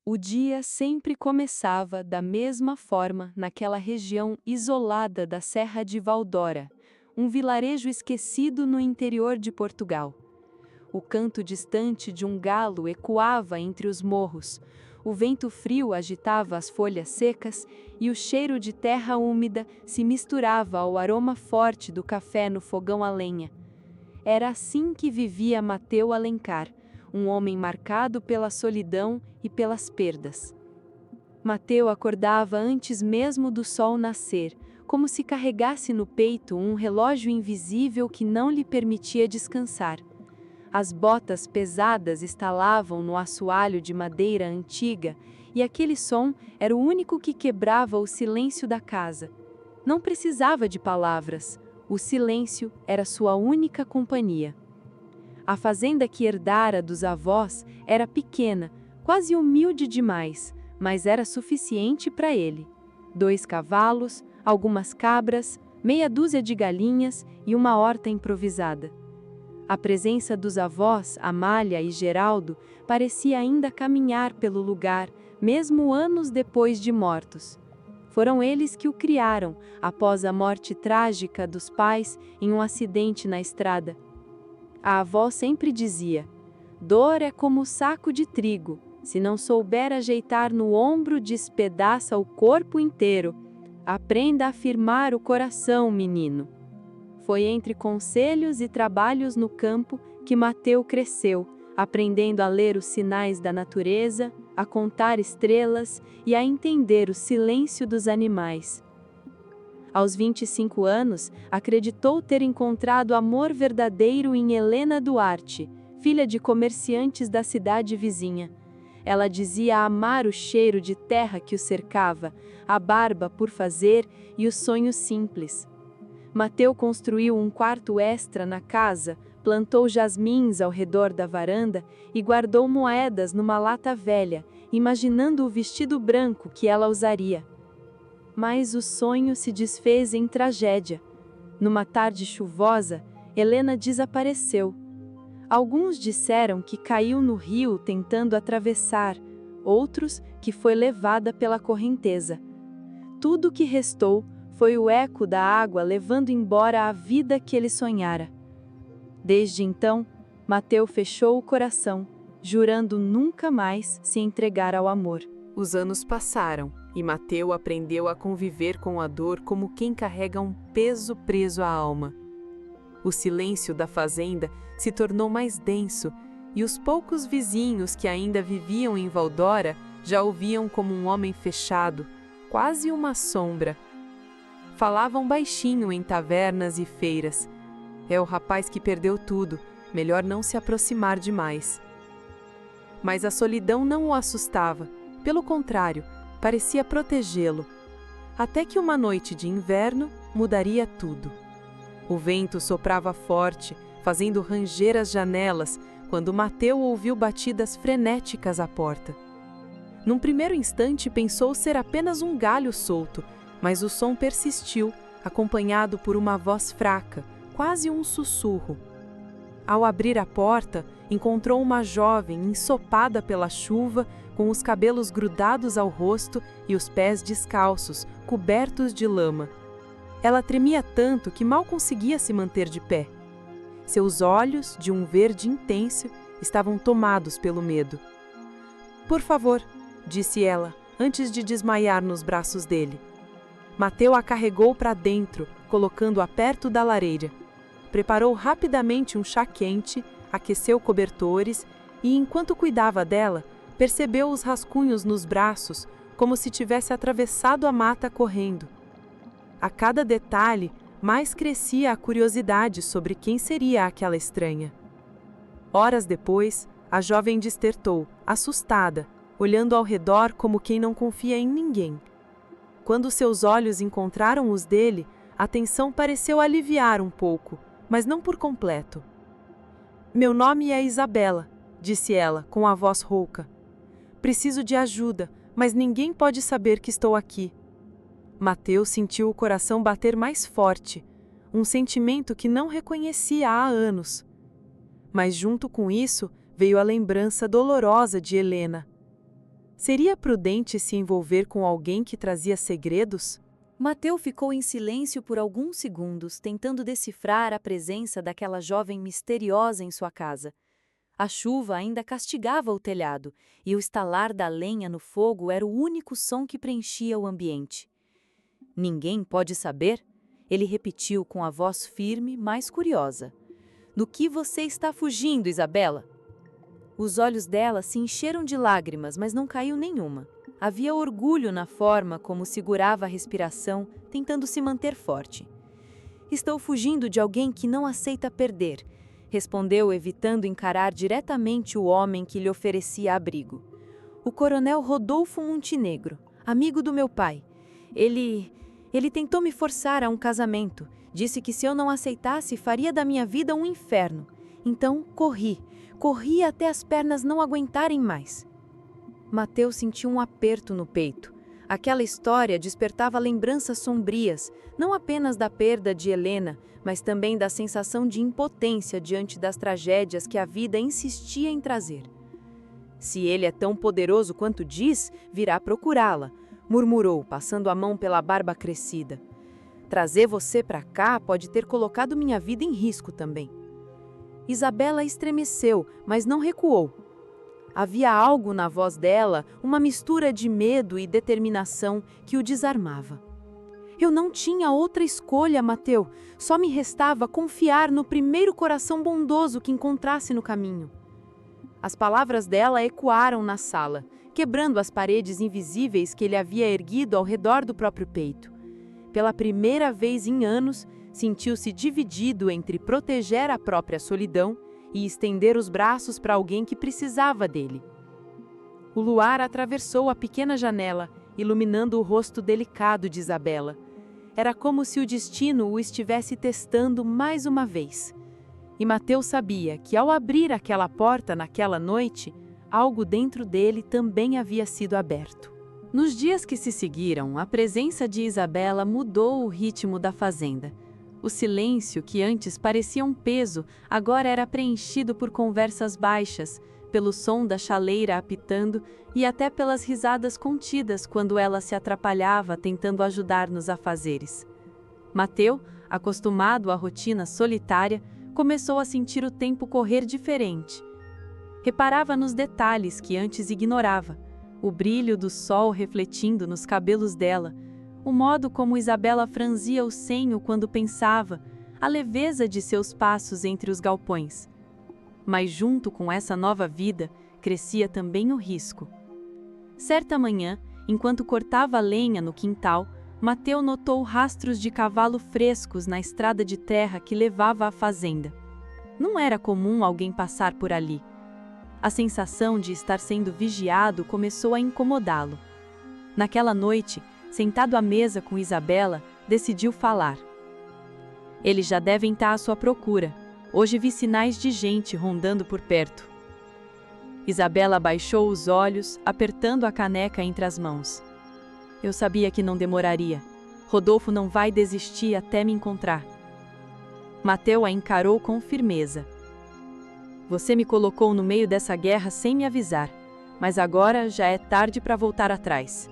O dia sempre começava da mesma forma naquela região isolada da Serra de Valdora, um vilarejo esquecido no interior de Portugal. O canto distante de um galo ecoava entre os morros, o vento frio agitava as folhas secas e o cheiro de terra úmida se misturava ao aroma forte do café no fogão a lenha. Era assim que vivia Mateu Alencar, um homem marcado pela solidão e pelas perdas. Mateu acordava antes mesmo do sol nascer, como se carregasse no peito um relógio invisível que não lhe permitia descansar. As botas pesadas estalavam no assoalho de madeira antiga, e aquele som era o único que quebrava o silêncio da casa. Não precisava de palavras, o silêncio era sua única companhia. A fazenda que herdara dos avós era pequena, quase humilde demais, mas era suficiente para ele. 2 cavalos, algumas cabras, meia dúzia de galinhas e uma horta improvisada. A presença dos avós, Amália e Geraldo, parecia ainda caminhar pelo lugar, mesmo anos depois de mortos. Foram eles que o criaram, após a morte trágica dos pais em um acidente na estrada. A avó sempre dizia: dor é como saco de trigo, se não souber ajeitar no ombro, despedaça o corpo inteiro. Aprenda a firmar o coração, menino. Foi entre conselhos e trabalhos no campo que Mateu cresceu, aprendendo a ler os sinais da natureza, a contar estrelas e a entender o silêncio dos animais. Aos 25 anos, acreditou ter encontrado amor verdadeiro em Helena Duarte, filha de comerciantes da cidade vizinha. Ela dizia amar o cheiro de terra que o cercava, a barba por fazer e os sonhos simples. Mateu construiu um quarto extra na casa, plantou jasmins ao redor da varanda e guardou moedas numa lata velha, imaginando o vestido branco que ela usaria. Mas o sonho se desfez em tragédia. Numa tarde chuvosa, Helena desapareceu. Alguns disseram que caiu no rio tentando atravessar, outros que foi levada pela correnteza. Tudo o que restou foi o eco da água levando embora a vida que ele sonhara. Desde então, Mateu fechou o coração, jurando nunca mais se entregar ao amor. Os anos passaram e Mateu aprendeu a conviver com a dor como quem carrega um peso preso à alma. O silêncio da fazenda se tornou mais denso e os poucos vizinhos que ainda viviam em Valdora já o viam como um homem fechado, quase uma sombra. Falavam baixinho em tavernas e feiras. É o rapaz que perdeu tudo, melhor não se aproximar demais. Mas a solidão não o assustava, pelo contrário, parecia protegê-lo. Até que uma noite de inverno mudaria tudo. O vento soprava forte, fazendo ranger as janelas, quando Mateu ouviu batidas frenéticas à porta. Num primeiro instante pensou ser apenas um galho solto, mas o som persistiu, acompanhado por uma voz fraca, quase um sussurro. Ao abrir a porta, encontrou uma jovem ensopada pela chuva, com os cabelos grudados ao rosto e os pés descalços, cobertos de lama. Ela tremia tanto que mal conseguia se manter de pé. Seus olhos, de um verde intenso, estavam tomados pelo medo. "Por favor", disse ela, antes de desmaiar nos braços dele. Mateu a carregou para dentro, colocando-a perto da lareira. Preparou rapidamente um chá quente, aqueceu cobertores e, enquanto cuidava dela, percebeu os rascunhos nos braços, como se tivesse atravessado a mata correndo. A cada detalhe, mais crescia a curiosidade sobre quem seria aquela estranha. Horas depois, a jovem destertou, assustada, olhando ao redor como quem não confia em ninguém. Quando seus olhos encontraram os dele, a tensão pareceu aliviar um pouco, mas não por completo. "Meu nome é Isabela", disse ela, com a voz rouca. "Preciso de ajuda, mas ninguém pode saber que estou aqui." Mateu sentiu o coração bater mais forte, um sentimento que não reconhecia há anos. Mas junto com isso veio a lembrança dolorosa de Helena. Seria prudente se envolver com alguém que trazia segredos? Mateu ficou em silêncio por alguns segundos, tentando decifrar a presença daquela jovem misteriosa em sua casa. A chuva ainda castigava o telhado, e o estalar da lenha no fogo era o único som que preenchia o ambiente. Ninguém pode saber? Ele repetiu com a voz firme, mas curiosa. Do que você está fugindo, Isabela? Os olhos dela se encheram de lágrimas, mas não caiu nenhuma. Havia orgulho na forma como segurava a respiração, tentando se manter forte. Estou fugindo de alguém que não aceita perder, respondeu, evitando encarar diretamente o homem que lhe oferecia abrigo. O coronel Rodolfo Montenegro, amigo do meu pai. Ele tentou me forçar a um casamento. Disse que se eu não aceitasse, faria da minha vida um inferno. Então, corri até as pernas não aguentarem mais. Mateu sentiu um aperto no peito. Aquela história despertava lembranças sombrias, não apenas da perda de Helena, mas também da sensação de impotência diante das tragédias que a vida insistia em trazer. Se ele é tão poderoso quanto diz, virá procurá-la, murmurou, passando a mão pela barba crescida. Trazer você para cá pode ter colocado minha vida em risco também. Isabela estremeceu, mas não recuou. Havia algo na voz dela, uma mistura de medo e determinação que o desarmava. Eu não tinha outra escolha, Mateu. Só me restava confiar no primeiro coração bondoso que encontrasse no caminho. As palavras dela ecoaram na sala, quebrando as paredes invisíveis que ele havia erguido ao redor do próprio peito. Pela primeira vez em anos, sentiu-se dividido entre proteger a própria solidão e estender os braços para alguém que precisava dele. O luar atravessou a pequena janela, iluminando o rosto delicado de Isabela. Era como se o destino o estivesse testando mais uma vez. E Mateu sabia que, ao abrir aquela porta naquela noite, algo dentro dele também havia sido aberto. Nos dias que se seguiram, a presença de Isabela mudou o ritmo da fazenda. O silêncio, que antes parecia um peso, agora era preenchido por conversas baixas, pelo som da chaleira apitando e até pelas risadas contidas quando ela se atrapalhava tentando ajudar nos afazeres. Mateu, acostumado à rotina solitária, começou a sentir o tempo correr diferente. Reparava nos detalhes que antes ignorava, o brilho do sol refletindo nos cabelos dela, o modo como Isabela franzia o senho quando pensava, a leveza de seus passos entre os galpões. Mas junto com essa nova vida, crescia também o risco. Certa manhã, enquanto cortava lenha no quintal, Mateu notou rastros de cavalo frescos na estrada de terra que levava à fazenda. Não era comum alguém passar por ali. A sensação de estar sendo vigiado começou a incomodá-lo. Naquela noite, sentado à mesa com Isabela, decidiu falar. Eles já devem estar à sua procura. Hoje vi sinais de gente rondando por perto. Isabela baixou os olhos, apertando a caneca entre as mãos. Eu sabia que não demoraria. Rodolfo não vai desistir até me encontrar. Mateu a encarou com firmeza. Você me colocou no meio dessa guerra sem me avisar, mas agora já é tarde para voltar atrás.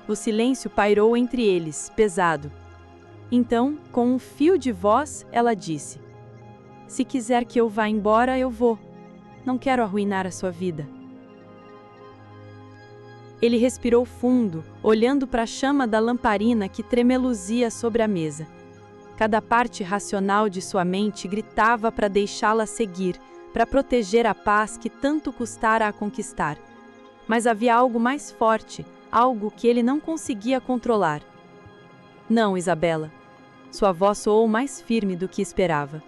O silêncio pairou entre eles, pesado. Então, com um fio de voz, ela disse: Se quiser que eu vá embora, eu vou. Não quero arruinar a sua vida. Ele respirou fundo, olhando para a chama da lamparina que tremeluzia sobre a mesa. Cada parte racional de sua mente gritava para deixá-la seguir, para proteger a paz que tanto custara a conquistar. Mas havia algo mais forte, algo que ele não conseguia controlar. Não, Isabela. Sua voz soou mais firme do que esperava.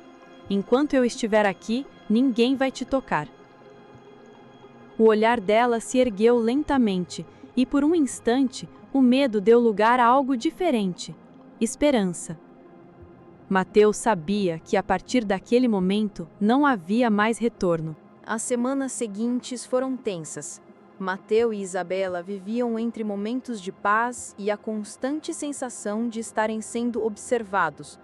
Enquanto eu estiver aqui, ninguém vai te tocar. O olhar dela se ergueu lentamente e, por um instante, o medo deu lugar a algo diferente: esperança. Mateu sabia que, a partir daquele momento, não havia mais retorno. As semanas seguintes foram tensas. Mateu e Isabela viviam entre momentos de paz e a constante sensação de estarem sendo observados.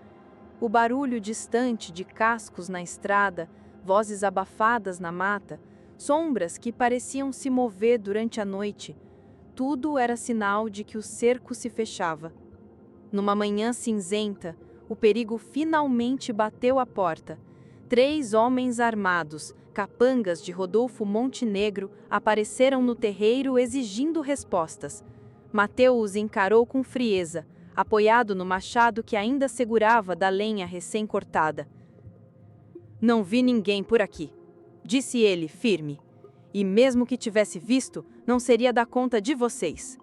O barulho distante de cascos na estrada, vozes abafadas na mata, sombras que pareciam se mover durante a noite. Tudo era sinal de que o cerco se fechava. Numa manhã cinzenta, o perigo finalmente bateu à porta. 3 homens armados, capangas de Rodolfo Montenegro, apareceram no terreiro exigindo respostas. Mateu os encarou com frieza, apoiado no machado que ainda segurava da lenha recém-cortada. "Não vi ninguém por aqui", disse ele, firme. "E mesmo que tivesse visto, não seria dar conta de vocês."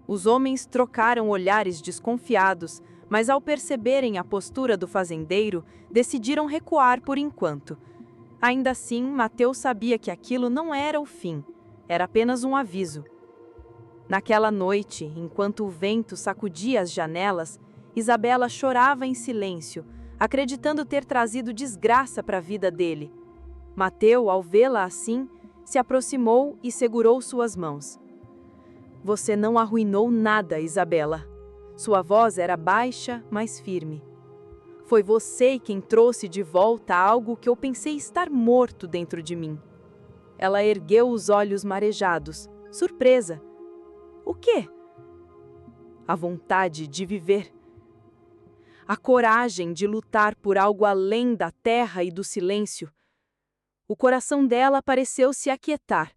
Os homens trocaram olhares desconfiados, mas ao perceberem a postura do fazendeiro, decidiram recuar por enquanto. Ainda assim, Mateu sabia que aquilo não era o fim, era apenas um aviso. Naquela noite, enquanto o vento sacudia as janelas, Isabela chorava em silêncio, acreditando ter trazido desgraça para a vida dele. Mateu, ao vê-la assim, se aproximou e segurou suas mãos. "Você não arruinou nada, Isabela." Sua voz era baixa, mas firme. "Foi você quem trouxe de volta algo que eu pensei estar morto dentro de mim." Ela ergueu os olhos marejados, surpresa. "O quê?" "A vontade de viver. A coragem de lutar por algo além da terra e do silêncio." O coração dela pareceu se aquietar.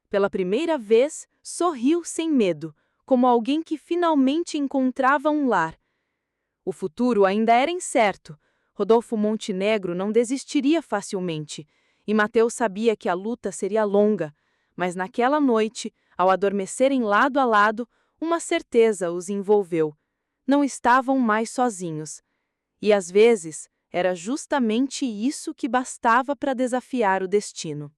Pela primeira vez, sorriu sem medo, como alguém que finalmente encontrava um lar. O futuro ainda era incerto. Rodolfo Montenegro não desistiria facilmente, e Mateu sabia que a luta seria longa, mas naquela noite, ao adormecerem lado a lado, uma certeza os envolveu. Não estavam mais sozinhos. E às vezes, era justamente isso que bastava para desafiar o destino.